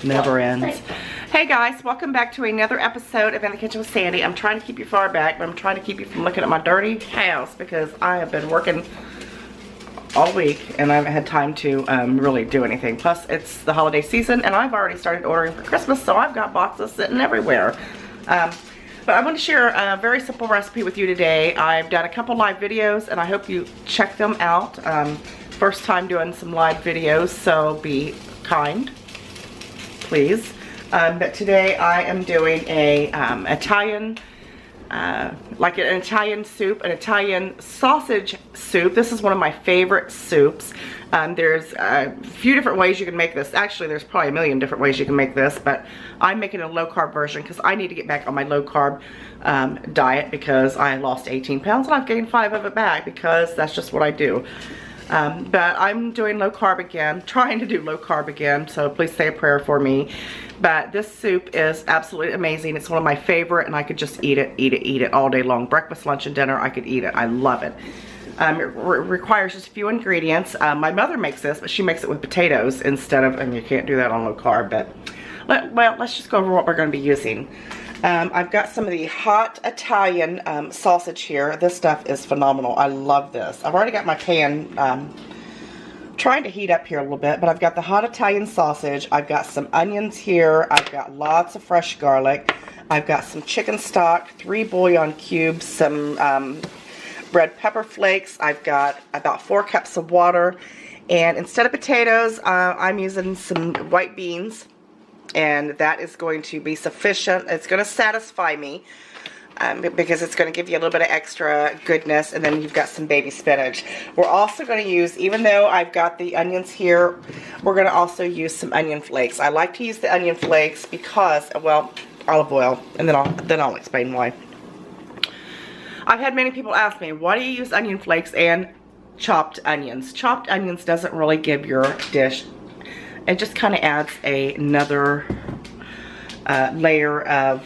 Never ends. Hey guys, welcome back to another episode of In the Kitchen with Sandy. I'm trying to keep you far back, but I'm trying to keep you from looking at my dirty house because I have been working all week and I haven't had time to really do anything. Plus, it's the holiday season and I've already started ordering for Christmas, so I've got boxes sitting everywhere. But I want to share a very simple recipe with you today. I've done a couple live videos and I hope you check them out. First time doing some live videos, so be kind, please. But today I am doing a Italian, like an Italian soup, an Italian sausage soup. This is one of my favorite soups. There's a few different ways you can make this. Actually, there's probably a million different ways you can make this, but I'm making a low-carb version because I need to get back on my low-carb diet because I lost 18 pounds and I've gained 5 of it back because that's just what I do. But I'm doing low carb again, trying to do low carb again, so please say a prayer for me. But this soup is absolutely amazing. It's one of my favorite and I could just eat it all day long. Breakfast, lunch, and dinner, I could eat it. I love it. It requires just a few ingredients. My mother makes this, but she makes it with potatoes instead of, and you can't do that on low carb, but well, let's just go over what we're going to be using. I've got some of the hot Italian sausage here. This stuff is phenomenal. I love this. I've already got my pan trying to heat up here a little bit, but I've got the hot Italian sausage. I've got some onions here. I've got lots of fresh garlic. I've got some chicken stock, 3 bouillon cubes, some red pepper flakes. I've got about 4 cups of water. And instead of potatoes, I'm using some white beans. And that is going to be sufficient. It's going to satisfy me because it's going to give you a little bit of extra goodness. And then you've got some baby spinach. We're also going to use, even though I've got the onions here, we're going to also use some onion flakes. I like to use the onion flakes because, well, olive oil, and then I'll explain why. I've had many people ask me, why do you use onion flakes and chopped onions? Chopped onions doesn't really give your dish. It just kind of adds another layer of,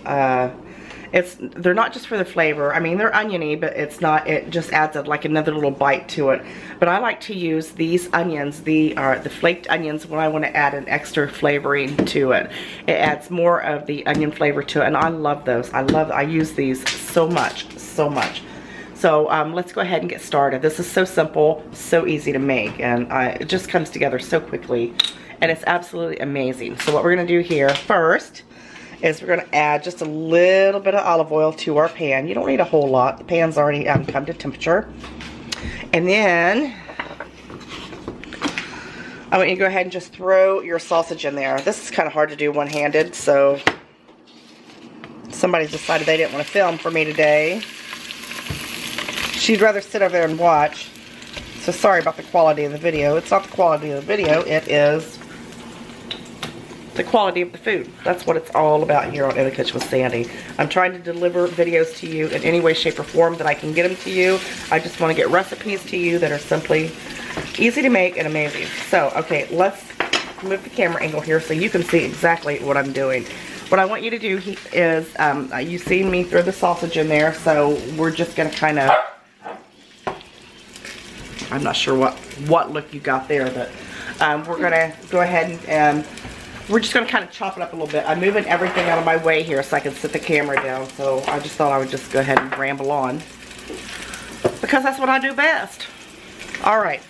they're not just for the flavor. I mean, they're oniony, but it's not, it just adds like another little bite to it. But I like to use these onions, the flaked onions, when I want to add an extra flavoring to it. It adds more of the onion flavor to it, and I love those. I use these so much, so much. So let's go ahead and get started. This is so simple, so easy to make, and it just comes together so quickly, and it's absolutely amazing. So what we're going to do here first is we're going to add just a little bit of olive oil to our pan. You don't need a whole lot. The pan's already come to temperature. And then I want you to go ahead and just throw your sausage in there. This is kind of hard to do one-handed, so somebody's decided they didn't want to film for me today. She'd rather sit over there and watch. So sorry about the quality of the video. It's not the quality of the video, it is the quality of the food. That's what it's all about here on In the Kitchen with Sandy. I'm trying to deliver videos to you in any way, shape, or form that I can get them to you. I just want to get recipes to you that are simply easy to make and amazing. So, okay, let's move the camera angle here so you can see exactly what I'm doing. What I want you to do is, you've seen me throw the sausage in there, so we're just going to kind of, I'm not sure what look you got there, but we're going to go ahead and we're just going to kind of chop it up a little bit. I'm moving everything out of my way here so I can sit the camera down, so I just thought I would just go ahead and ramble on because that's what I do best. Alright.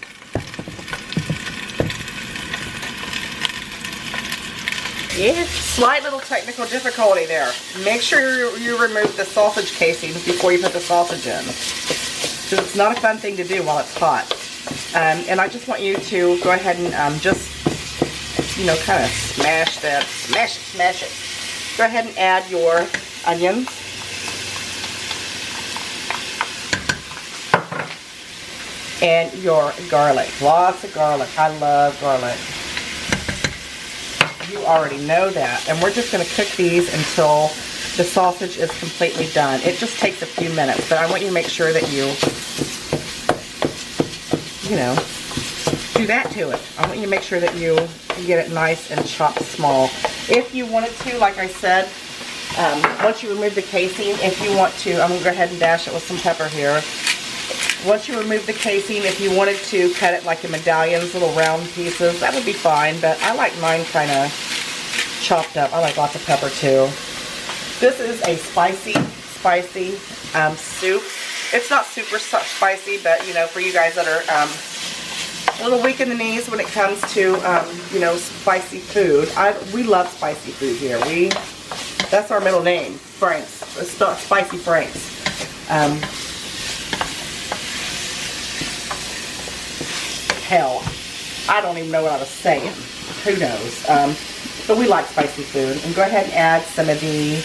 Yeah, slight little technical difficulty there. Make sure you remove the sausage casing before you put the sausage in. Because it's not a fun thing to do while it's hot. And I just want you to go ahead and just, you know, kind of smash that. Smash it. Go ahead and add your onions. And your garlic. Lots of garlic. I love garlic. You already know that. And we're just going to cook these until the sausage is completely done. It just takes a few minutes, but I want you to make sure that you know, do that to it. I want you to make sure that you get it nice and chopped small. If you wanted to, like I said, once you remove the casing, if you want to, I'm going to go ahead and dash it with some pepper here. Once you remove the casing, if you wanted to cut it like in medallions, little round pieces, that would be fine, but I like mine kind of chopped up. I like lots of pepper too. This is a spicy soup. It's not super spicy, but you know, for you guys that are a little weak in the knees when it comes to you know, spicy food. We love spicy food here. That's our middle name, Frank's. It's not Spicy Frank's. Hell, I don't even know what I was saying. Who knows? But we like spicy food. And go ahead and add some of the,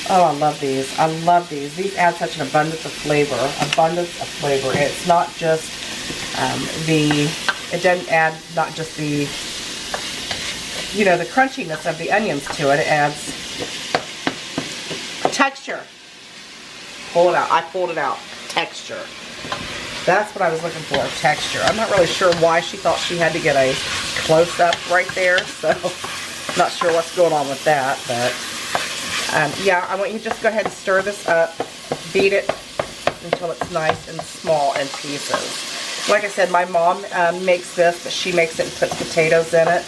oh, I love these. I love these. These add such an abundance of flavor. Abundance of flavor. It's not just it doesn't add not just the, you know, the crunchiness of the onions to it. It adds texture. Pull it out. I pulled it out. Texture. That's what I was looking for, texture. I'm not really sure why she thought she had to get a close-up right there, so not sure what's going on with that, but yeah, I want you to just go ahead and stir this up, beat it until it's nice and small in pieces. Like I said, my mom makes this, but she makes it and puts potatoes in it,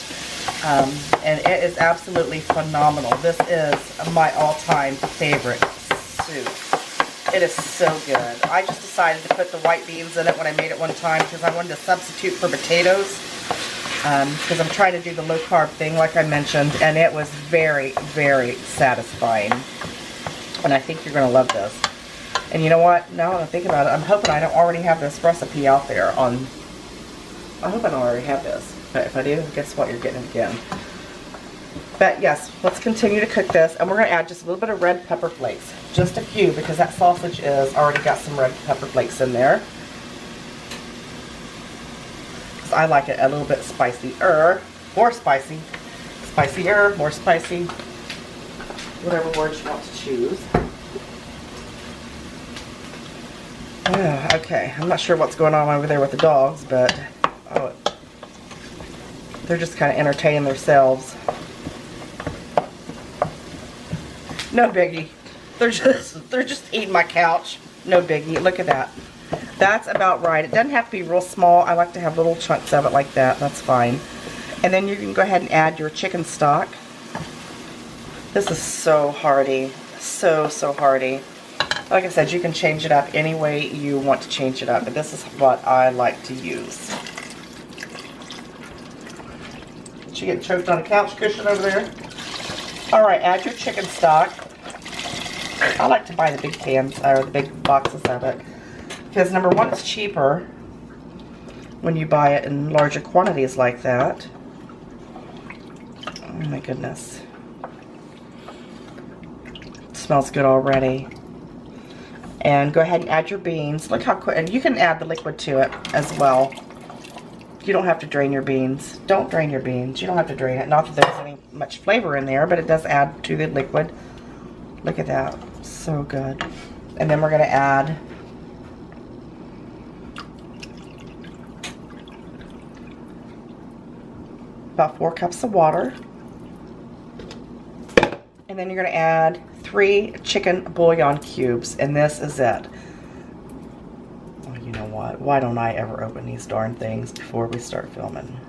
and it is absolutely phenomenal. This is my all-time favorite soup. It is so good. I just decided to put the white beans in it when I made it one time because I wanted to substitute for potatoes because I'm trying to do the low-carb thing like I mentioned, and it was very, very satisfying. And I think you're going to love this. And you know what? Now that I think about it, I'm hoping I don't already have this recipe out there on... I hope I don't already have this. But if I do, guess what? You're getting it again. But yes, let's continue to cook this, and we're going to add just a little bit of red pepper flakes. Just a few, because that sausage is already got some red pepper flakes in there. Because I like it a little bit spicier, more spicy, spicier, more spicy, whatever word you want to choose. Okay, I'm not sure what's going on over there with the dogs, but oh, they're just kind of entertaining themselves. No biggie. They're just eating my couch. No biggie. Look at that. That's about right. It doesn't have to be real small. I like to have little chunks of it like that. That's fine. And then you can go ahead and add your chicken stock. This is so hearty. So hearty. Like I said, you can change it up any way you want to change it up, but this is what I like to use. Did you get choked on a couch cushion over there? Alright, add your chicken stock. I like to buy the big cans, or the big boxes of it. Because number one, it's cheaper when you buy it in larger quantities like that. Oh my goodness. It smells good already. And go ahead and add your beans. Look how quick, and you can add the liquid to it as well. You don't have to drain your beans. Don't drain your beans. You don't have to drain it. Not that there's any much flavor in there, but it does add to the liquid. Look at that. So good. And then we're going to add about 4 cups of water. And then you're going to add 3 chicken bouillon cubes. And this is it. Oh, you know what? Why don't I ever open these darn things before we start filming?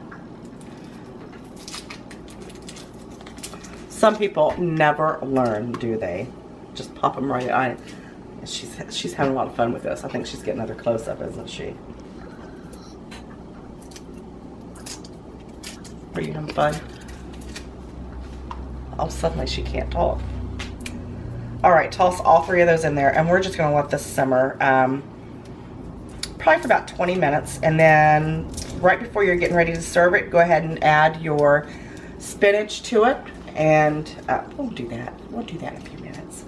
Some people never learn, do they? Just pop them right in. She's having a lot of fun with this. I think she's getting another close-up, isn't she? Are you having fun? Oh, suddenly she can't talk. Alright, toss all 3 of those in there, and we're just going to let this simmer probably for about 20 minutes. And then right before you're getting ready to serve it, go ahead and add your spinach to it. And we'll do that. We'll do that in a few minutes.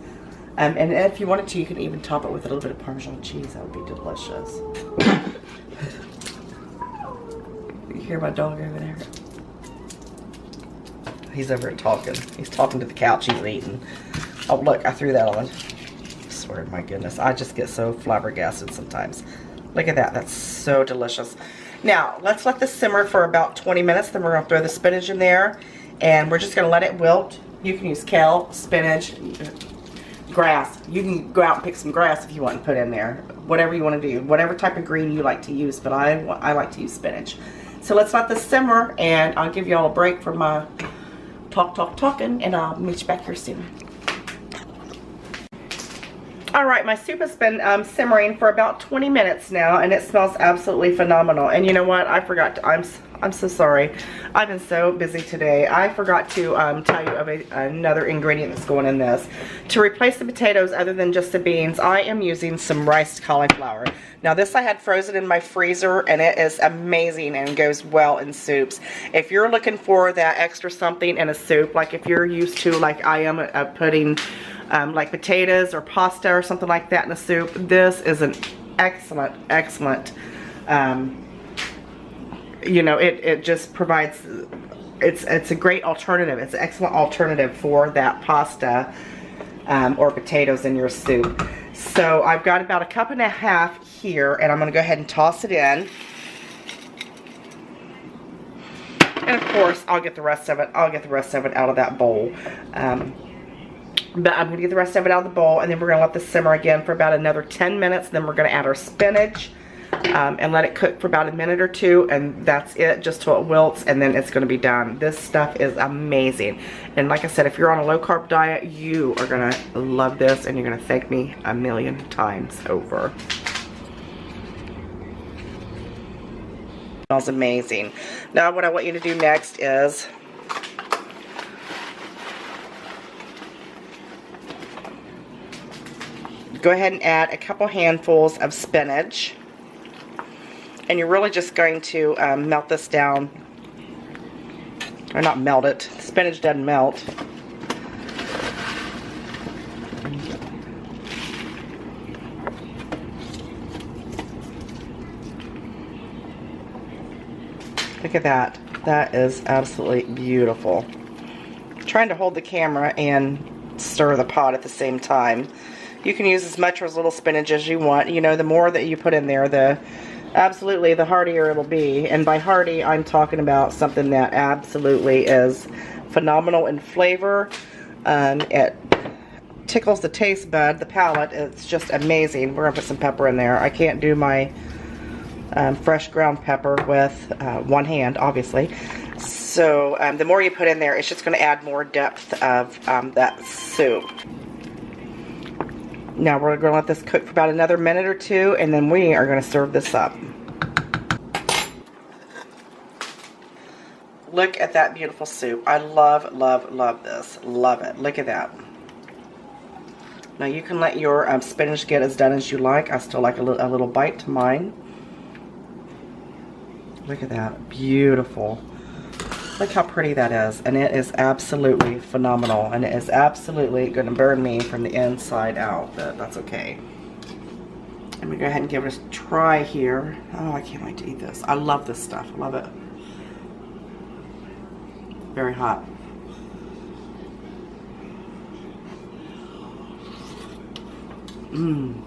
And if you wanted to, you can even top it with a little bit of Parmesan cheese. That would be delicious. You hear my dog over there? He's over here talking. He's talking to the couch he's eating. Oh, look, I threw that on. I swear to my goodness. I just get so flabbergasted sometimes. Look at that. That's so delicious. Now, let's let this simmer for about 20 minutes. Then we're going to throw the spinach in there. And we're just going to let it wilt. You can use kale, spinach, grass. You can go out and pick some grass if you want to put in there. Whatever you want to do. Whatever type of green you like to use. But I like to use spinach. So let's let this simmer, and I'll give you all a break from my talking, and I'll meet you back here soon. Alright, my soup has been simmering for about 20 minutes now, and it smells absolutely phenomenal. And you know what? I forgot to, I'm so sorry. I've been so busy today. I forgot to tell you of another ingredient that's going in this. To replace the potatoes other than just the beans, I am using some riced cauliflower. Now this I had frozen in my freezer, and it is amazing and goes well in soups. If you're looking for that extra something in a soup, like if you're used to, like I am, putting like potatoes or pasta or something like that in a soup, this is an excellent you know, it just provides, it's a great alternative. It's an excellent alternative for that pasta or potatoes in your soup. So I've got about a cup and a half here, and I'm going to go ahead and toss it in. And of course, I'll get the rest of it. Out of that bowl. But I'm going to get the rest of it out of the bowl, and then we're going to let this simmer again for about another 10 minutes. Then we're going to add our spinach and let it cook for about a minute or two, and that's it, just till it wilts, and then it's going to be done. This stuff is amazing. And like I said, if you're on a low-carb diet, you are going to love this, and you're going to thank me a million times over. It smells amazing. Now what I want you to do next is go ahead and add a couple handfuls of spinach. And you're really just going to melt this down. Or not melt it. The spinach doesn't melt. Look at that. That is absolutely beautiful. I'm trying to hold the camera and stir the pot at the same time. You can use as much or as little spinach as you want. You know, the more that you put in there, the heartier it'll be. And by hearty, I'm talking about something that absolutely is phenomenal in flavor. It tickles the taste bud, the palate. It's just amazing. We're gonna put some pepper in there. I can't do my fresh ground pepper with one hand, obviously. So the more you put in there, it's just going to add more depth of that soup. Now we're going to let this cook for about another minute or two, and then we are going to serve this up. Look at that beautiful soup. I love this. Love it. Look at that. Now you can let your spinach get as done as you like. I still like a little bite to mine. Look at that. Beautiful. Look how pretty that is. And it is absolutely phenomenal. And it is absolutely going to burn me from the inside out. But that's okay. Let me go ahead and give it a try here. Oh, I can't wait to eat this. I love this stuff. I love it. Very hot. Mmm.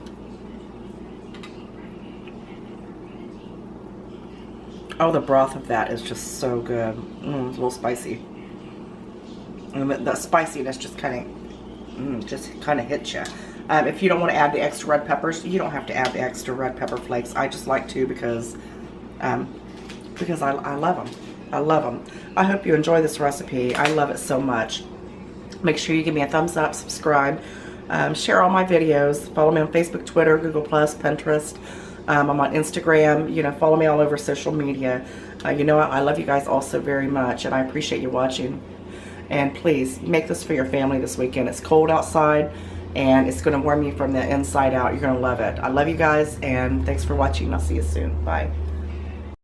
Oh, the broth of that is just so good. It's a little spicy. And the spiciness just kind of hits you. If you don't want to add the extra red peppers, you don't have to add the extra red pepper flakes. I just like to because I love them. I love them. I hope you enjoy this recipe. I love it so much. Make sure you give me a thumbs up, subscribe, share all my videos. Follow me on Facebook, Twitter, Google+, Pinterest. I'm on Instagram. You know, follow me all over social media. You know, I love you guys all so very much, and I appreciate you watching. And please, make this for your family this weekend. It's cold outside, and it's going to warm you from the inside out. You're going to love it. I love you guys, and thanks for watching. I'll see you soon. Bye.